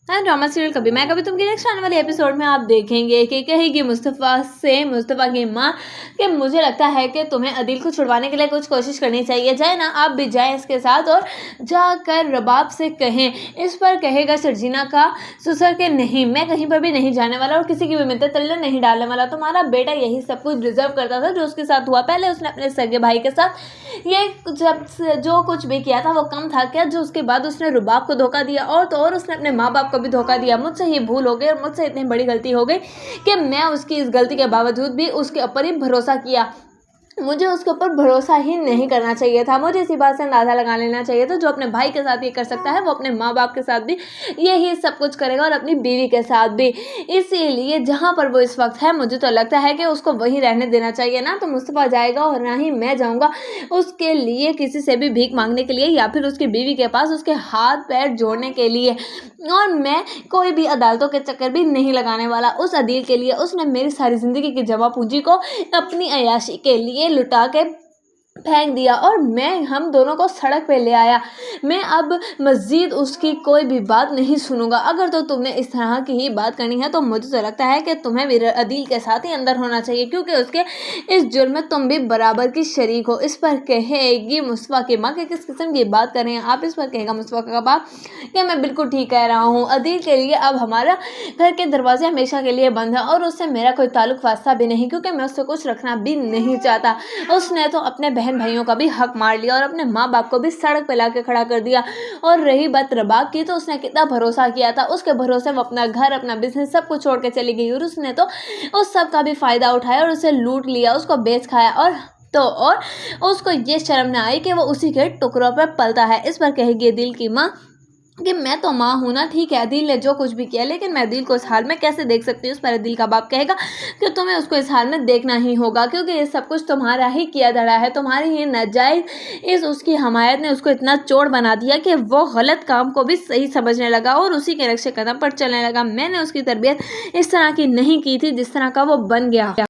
Drama serial कभी मैं कभी तुम के नेक्स्ट आने वाले एपिसोड में आप देखेंगे कि कहेगी मुस्तफ़ा की माँ कि मुझे लगता है कि तुम्हें अदील को छुड़वाने के लिए कुछ कोशिश करनी चाहिए, जाए ना आप भी जाएं इसके साथ और जाकर रबाब से कहें। इस पर कहेगा सर्जिना का ससुर के नहीं, मैं कहीं पर भी नहीं जाने वाला और किसी की भी मिन्नत तल्ले नहीं डालने वाला। तुम्हारा बेटा यही सब कुछ डिजर्व करता था जो उसके साथ हुआ। पहले उसने अपने सगे भाई के साथ ये जब जो कुछ भी किया था वो कम था क्या, जो उसके बाद उसने रुबाब को धोखा दिया और तो और उसने अपने माँ बाप को भी धोखा दिया। मुझसे ही भूल हो गई और मुझसे इतनी बड़ी गलती हो गई कि मैं उसकी इस गलती के बावजूद भी उसके ऊपर ही भरोसा किया। मुझे उसके ऊपर भरोसा ही नहीं करना चाहिए था। मुझे इसी बात से अंदाज़ा लगा लेना चाहिए था जो अपने भाई के साथ ये कर सकता है वो अपने माँ बाप के साथ भी यही सब कुछ करेगा और अपनी बीवी के साथ भी। इसीलिए जहाँ पर वो इस वक्त है मुझे तो लगता है कि उसको वहीं रहने देना चाहिए। ना तो मुस्तफ़ा जाएगा और ना ही मैं जाऊँगा उसके लिए किसी से भी भीख मांगने के लिए या फिर उसकी बीवी के पास उसके हाथ पैर जोड़ने के लिए। और मैं कोई भी अदालतों के चक्कर भी नहीं लगाने वाला उस अदील के लिए। उसने मेरी सारी ज़िंदगी की जमा पूंजी को अपनी अय्याशी के लिए लुटा के फेंक दिया और मैं हम दोनों को सड़क पे ले आया। मैं अब मज़ीद उसकी कोई भी बात नहीं सुनूंगा। अगर तो तुमने इस तरह की ही बात करनी है तो मुझे तो लगता है कि तुम्हें भी अदील के साथ ही अंदर होना चाहिए क्योंकि उसके इस जुर्म में तुम भी बराबर की शरीक हो। इस पर कहेगी मुस्तफ़ा की माँ कि किस किस्म की बात कर रहे हैं आप। इस पर कहेगा मुस्तफ़ा का बाप कि मैं बिल्कुल ठीक कह रहा हूँ। अदील के लिए अब हमारा घर के दरवाजे हमेशा के लिए बंद है और उससे मेरा कोई ताल्लुक वास्ता भी नहीं क्योंकि मैं उससे कुछ रखना भी नहीं चाहता। उसने तो अपने बहन भाइयों का भी हक मार लिया और अपने माँ बाप को भी सड़क पे लाके खड़ा कर दिया। और रही बात रबाब की तो उसने कितना भरोसा किया था, उसके भरोसे वो अपना घर अपना बिजनेस सब कुछ छोड़ के चली गई और उसने तो उस सब का भी फ़ायदा उठाया और उसे लूट लिया, उसको बेच खाया और उसको ये शर्म ना आई कि वो उसी के टुकड़ों पर पलता है। इस पर कहेगी दिल की माँ कि मैं तो माँ हूँ ना, ठीक है अदील ने जो कुछ भी किया लेकिन मैं अदील को इस हाल में कैसे देख सकती हूँ। उस पर अदील का बाप कहेगा कि तुम्हें उसको इस हाल में देखना ही होगा क्योंकि ये सब कुछ तुम्हारा ही किया धड़ा है, तुम्हारी ही नाजायज़ उसकी हमायत ने उसको इतना चोर बना दिया कि वो गलत काम को भी सही समझने लगा और उसी के नक्शे कदम पर चलने लगा। मैंने उसकी तरबियत इस तरह की नहीं की थी जिस तरह का वो बन गया।